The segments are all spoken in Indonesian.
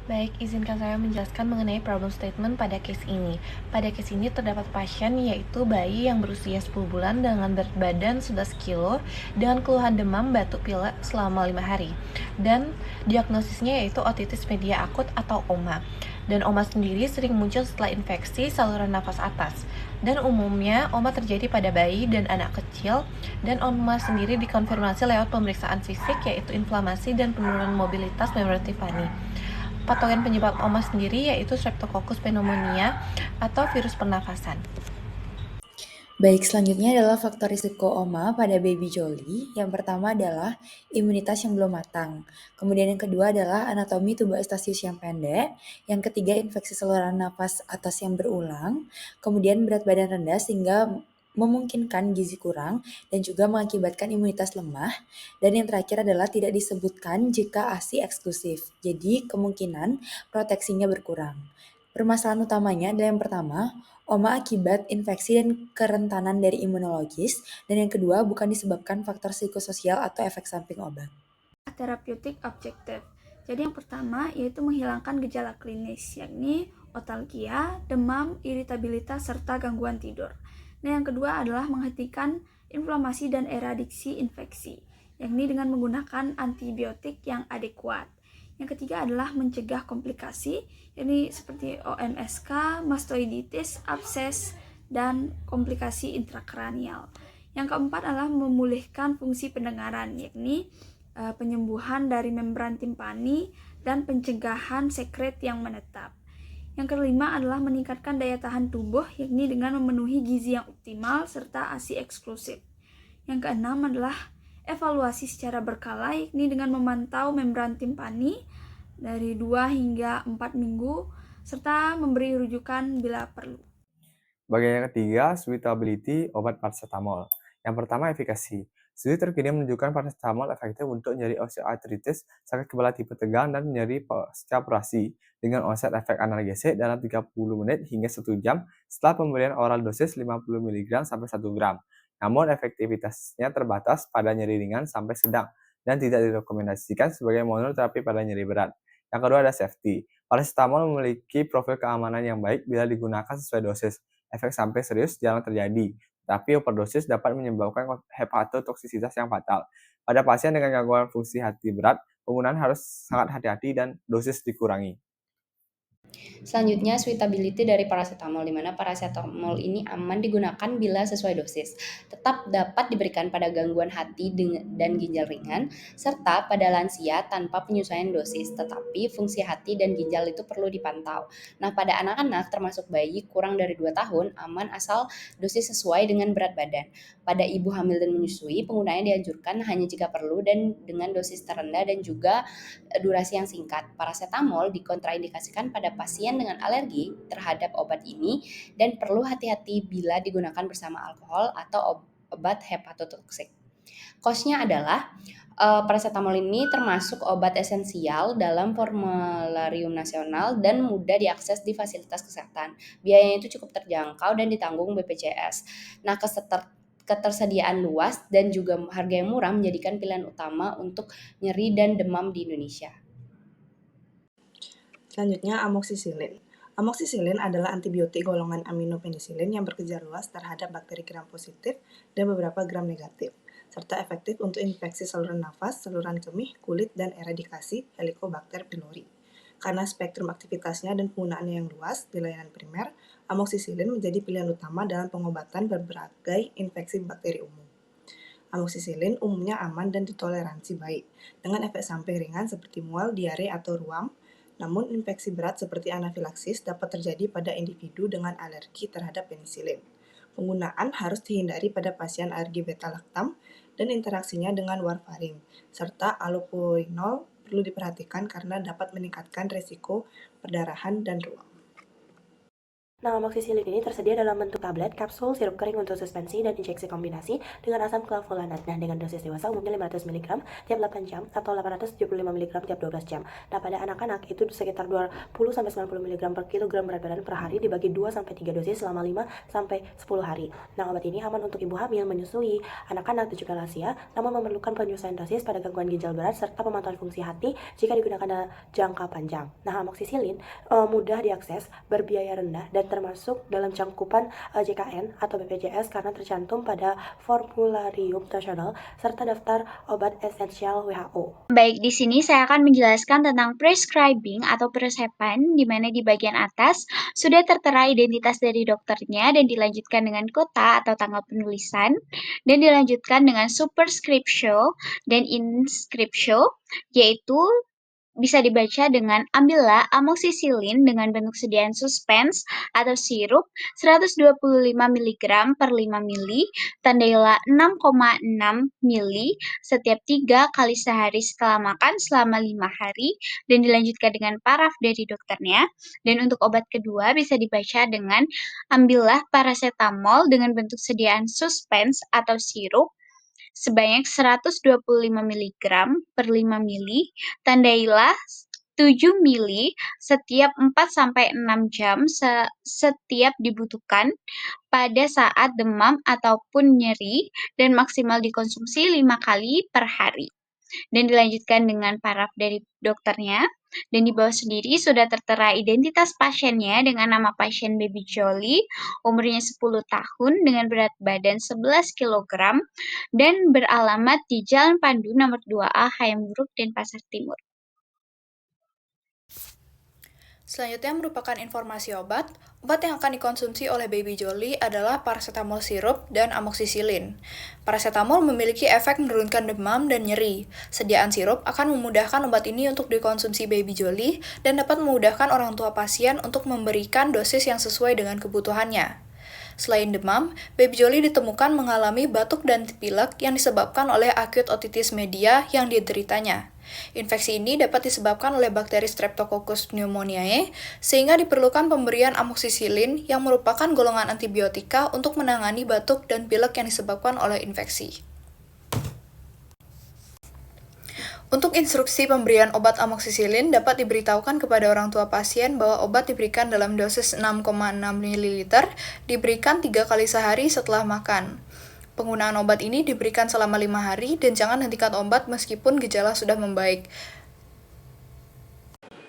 Baik, izinkan saya menjelaskan mengenai problem statement pada case ini. Pada case ini terdapat pasien yaitu bayi yang berusia 10 bulan dengan berat badan 11 kilo dengan keluhan demam, batuk pilek selama 5 hari. Dan diagnosisnya yaitu otitis media akut atau OMA. Dan OMA sendiri sering muncul setelah infeksi saluran nafas atas. Dan umumnya OMA terjadi pada bayi dan anak kecil, dan OMA sendiri dikonfirmasi lewat pemeriksaan fisik yaitu inflamasi dan penurunan mobilitas membran timpani. Patogen penyebab OMA sendiri yaitu Streptococcus pneumonia atau virus pernafasan. Baik, selanjutnya adalah faktor risiko OMA pada baby Jolly. Yang pertama adalah imunitas yang belum matang. Kemudian yang kedua adalah anatomi tubuh Eustachius yang pendek. Yang ketiga infeksi saluran nafas atas yang berulang. Kemudian berat badan rendah sehingga memungkinkan gizi kurang dan juga mengakibatkan imunitas lemah. Dan yang terakhir adalah tidak disebutkan jika ASI eksklusif. Jadi kemungkinan proteksinya berkurang. Permasalahan utamanya adalah yang pertama, OMA akibat infeksi dan kerentanan dari imunologis, dan yang kedua bukan disebabkan faktor psikososial atau efek samping obat. Therapeutic objective. Jadi yang pertama yaitu menghilangkan gejala klinis, yakni otalgia, demam, iritabilitas, serta gangguan tidur. Nah, yang kedua adalah menghentikan inflamasi dan eradiksi infeksi, yakni dengan menggunakan antibiotik yang adekuat. Yang ketiga adalah mencegah komplikasi, yakni seperti OMSK, mastoiditis, abses, dan komplikasi intrakranial. Yang keempat adalah memulihkan fungsi pendengaran, yakni penyembuhan dari membran timpani dan pencegahan sekret yang menetap. Yang kelima adalah meningkatkan daya tahan tubuh, yakni dengan memenuhi gizi yang optimal serta ASI eksklusif. Yang keenam adalah evaluasi secara berkala, yakni dengan memantau membran timpani dari 2 hingga 4 minggu, serta memberi rujukan bila perlu. Bagian yang ketiga, suitability obat paracetamol. Yang pertama, efikasi. Studi terkini menunjukkan paracetamol efektif untuk nyeri osteoartritis, sakit kepala tipe tegang, dan nyeri pasca operasi dengan onset efek analgesik dalam 30 menit hingga 1 jam setelah pemberian oral dosis 50 mg sampai 1 gram. Namun efektivitasnya terbatas pada nyeri ringan sampai sedang dan tidak direkomendasikan sebagai monoterapi pada nyeri berat. Yang kedua ada safety. Paracetamol memiliki profil keamanan yang baik bila digunakan sesuai dosis. Efek samping serius jarang terjadi, tapi overdosis dapat menyebabkan hepatotoksisitas yang fatal. Pada pasien dengan gangguan fungsi hati berat, penggunaan harus sangat hati-hati dan dosis dikurangi. Selanjutnya, suitability dari paracetamol, di mana paracetamol ini aman digunakan bila sesuai dosis. Tetap dapat diberikan pada gangguan hati dan ginjal ringan, serta pada lansia tanpa penyesuaian dosis, tetapi fungsi hati dan ginjal itu perlu dipantau. Nah, pada anak-anak termasuk bayi kurang dari 2 tahun, aman asal dosis sesuai dengan berat badan. Pada ibu hamil dan menyusui, penggunaannya dianjurkan hanya jika perlu dan dengan dosis terendah dan juga durasi yang singkat. Paracetamol dikontraindikasikan pada pasien dengan alergi terhadap obat ini dan perlu hati-hati bila digunakan bersama alkohol atau obat hepatotoksik. Cost-nya adalah paracetamol ini termasuk obat esensial dalam formularium nasional dan mudah diakses di fasilitas kesehatan. Biayanya itu cukup terjangkau dan ditanggung BPJS. Nah, ketersediaan luas dan juga harga yang murah menjadikan pilihan utama untuk nyeri dan demam di Indonesia. Selanjutnya, amoksisilin. Amoksisilin adalah antibiotik golongan aminopenisilin yang bekerja luas terhadap bakteri gram positif dan beberapa gram negatif, serta efektif untuk infeksi saluran nafas, saluran kemih, kulit, dan eradikasi Helicobacter pylori. Karena spektrum aktivitasnya dan penggunaannya yang luas di layanan primer, amoksisilin menjadi pilihan utama dalam pengobatan berbagai infeksi bakteri umum. Amoksisilin umumnya aman dan ditoleransi baik, dengan efek samping ringan seperti mual, diare, atau ruam. Namun, infeksi berat seperti anafilaksis dapat terjadi pada individu dengan alergi terhadap penisilin. Penggunaan harus dihindari pada pasien alergi beta-laktam dan interaksinya dengan warfarin, serta allopurinol perlu diperhatikan karena dapat meningkatkan resiko perdarahan dan ruam. Nah, amoksisilin ini tersedia dalam bentuk tablet, kapsul, sirup kering untuk suspensi, dan injeksi kombinasi dengan asam clavulanat. Nah, dengan dosis dewasa umumnya 500 mg tiap 8 jam atau 875 mg tiap 12 jam. Nah, pada anak-anak itu sekitar 20-90 mg per kilogram berat badan per hari dibagi 2-3 dosis selama 5-10 hari. Nah, obat ini aman untuk ibu hamil, menyusui, anak-anak, dan juga lansia, namun memerlukan penyesuaian dosis pada gangguan ginjal berat serta pemantauan fungsi hati jika digunakan dalam jangka panjang. Nah, amoksisilin mudah diakses, berbiaya rendah, dan termasuk dalam cangkupan JKN atau BPJS karena tercantum pada Formularium Nasional serta daftar obat esensial WHO. Baik, di sini saya akan menjelaskan tentang prescribing atau peresepan, di mana di bagian atas sudah tertera identitas dari dokternya dan dilanjutkan dengan kota atau tanggal penulisan, dan dilanjutkan dengan superscriptio dan inscriptio, yaitu bisa dibaca dengan ambillah amoksisilin dengan bentuk sediaan suspens atau sirup 125 mg per 5 ml, tandailah 6,6 ml setiap 3 kali sehari setelah makan selama 5 hari, dan dilanjutkan dengan paraf dari dokternya. Dan untuk obat kedua bisa dibaca dengan ambillah paracetamol dengan bentuk sediaan suspens atau sirup sebanyak 125 mg per 5 ml, tandailah 7 ml setiap 4-6 jam setiap dibutuhkan pada saat demam ataupun nyeri, dan maksimal dikonsumsi 5 kali per hari. Dan dilanjutkan dengan paraf dari dokternya, dan di bawah sendiri sudah tertera identitas pasiennya dengan nama pasien Baby Jolly, umurnya 10 tahun dengan berat badan 11 kg, dan beralamat di Jalan Pandu nomor 2A Hayam Wuruk, Denpasar Timur. Selanjutnya merupakan informasi obat. Obat yang akan dikonsumsi oleh Baby Jolly adalah paracetamol sirup dan amoksisilin. Paracetamol memiliki efek menurunkan demam dan nyeri. Sediaan sirup akan memudahkan obat ini untuk dikonsumsi Baby Jolly dan dapat memudahkan orang tua pasien untuk memberikan dosis yang sesuai dengan kebutuhannya. Selain demam, Baby Jolly ditemukan mengalami batuk dan pilek yang disebabkan oleh acute otitis media yang dideritanya. Infeksi ini dapat disebabkan oleh bakteri Streptococcus pneumoniae, sehingga diperlukan pemberian amoksisilin yang merupakan golongan antibiotika untuk menangani batuk dan pilek yang disebabkan oleh infeksi. Untuk instruksi pemberian obat amoksisilin dapat diberitahukan kepada orang tua pasien bahwa obat diberikan dalam dosis 6,6 ml, diberikan 3 kali sehari setelah makan. Penggunaan obat ini diberikan selama 5 hari dan jangan hentikan obat meskipun gejala sudah membaik.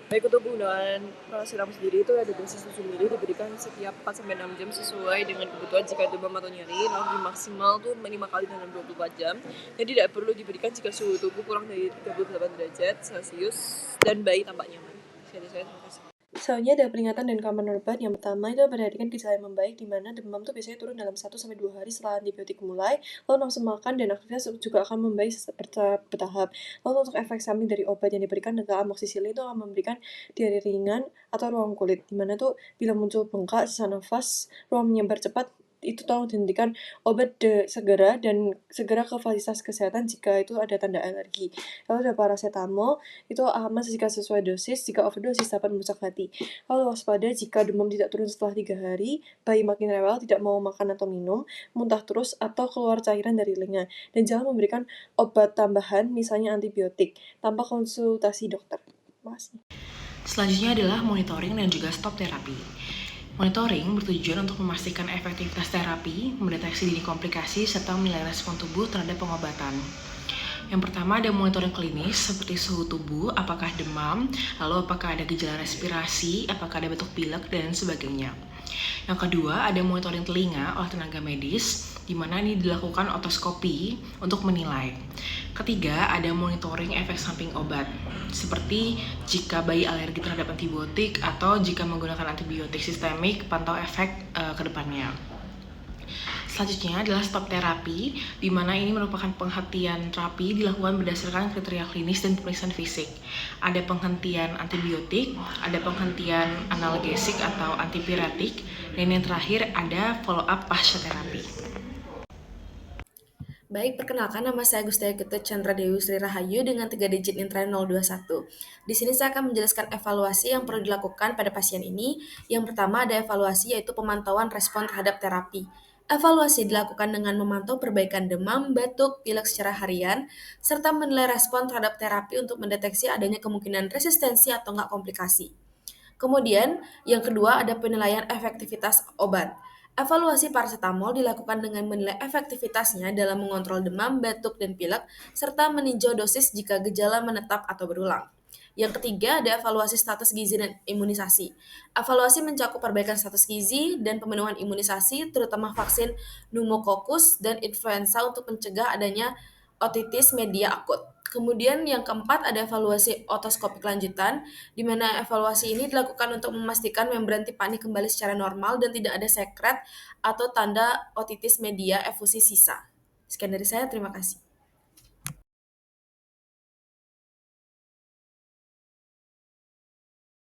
Baik, untuk penggunaan paracetamol sendiri itu ada dosis 7 ml diberikan setiap 4-6 jam sesuai dengan kebutuhan jika demam atau nyeri, lalu maksimal tuh 5 kali dalam 24 jam. Dan tidak perlu diberikan jika suhu tubuh kurang dari 38 derajat Celcius dan bayi tampak nyaman. Terima kasih. Selanjutnya ada peringatan dan keamanan obat. Yang pertama itu perhatikan gejala yang membaik, di mana demam itu biasanya turun dalam 1-2 hari setelah antibiotik mulai, lalu nafsu makan dan aktivitas juga akan membaik bertahap. Lalu untuk efek samping dari obat yang diberikan adalah amoksisilin itu akan memberikan diare ringan atau ruam kulit, di mana tuh bila muncul bengkak, sesak nafas, ruam menyebar cepat, itu tolong dihentikan obat segera dan segera ke fasilitas kesehatan jika itu ada tanda alergi. Lalu ada paracetamol, itu aman jika sesuai dosis, jika overdosis dapat merusak hati. Lalu waspada jika demam tidak turun setelah 3 hari, bayi makin rewel, tidak mau makan atau minum, muntah terus, atau keluar cairan dari telinga. Dan jangan memberikan obat tambahan, misalnya antibiotik, tanpa konsultasi dokter. Terima kasih. Selanjutnya adalah monitoring dan juga stop terapi. Monitoring bertujuan untuk memastikan efektivitas terapi, mendeteksi dini komplikasi, serta menilai respon tubuh terhadap pengobatan. Yang pertama ada monitoring klinis seperti suhu tubuh, apakah demam, lalu apakah ada gejala respirasi, apakah ada batuk pilek, dan sebagainya. Yang kedua ada monitoring telinga oleh tenaga medis, di mana ini dilakukan otoskopi untuk menilai. Ketiga ada monitoring efek samping obat, seperti jika bayi alergi terhadap antibiotik atau jika menggunakan antibiotik sistemik, pantau efek ke depannya. Selanjutnya adalah stop terapi, di mana ini merupakan penghentian terapi dilakukan berdasarkan kriteria klinis dan pemeriksaan fisik. Ada penghentian antibiotik, ada penghentian analgesik atau antipiretik, dan yang terakhir ada follow up pasca terapi. Baik, perkenalkan nama saya Gustia Ketut Chandra Dewi Sri Rahayu dengan 3 digit intrain 021. Di sini saya akan menjelaskan evaluasi yang perlu dilakukan pada pasien ini. Yang pertama ada evaluasi yaitu pemantauan respon terhadap terapi. Evaluasi dilakukan dengan memantau perbaikan demam, batuk, pilek secara harian, serta menilai respon terhadap terapi untuk mendeteksi adanya kemungkinan resistensi atau enggak komplikasi. Kemudian, yang kedua ada penilaian efektivitas obat. Evaluasi paracetamol dilakukan dengan menilai efektivitasnya dalam mengontrol demam, batuk, dan pilek, serta meninjau dosis jika gejala menetap atau berulang. Yang ketiga ada evaluasi status gizi dan imunisasi. Evaluasi mencakup perbaikan status gizi dan pemenuhan imunisasi, terutama vaksin pneumokokus dan influenza untuk mencegah adanya otitis media akut. Kemudian yang keempat ada evaluasi otoskopik lanjutan, di mana evaluasi ini dilakukan untuk memastikan membran tipani kembali secara normal dan tidak ada sekret atau tanda otitis media efusi sisa. Sekian dari saya, terima kasih.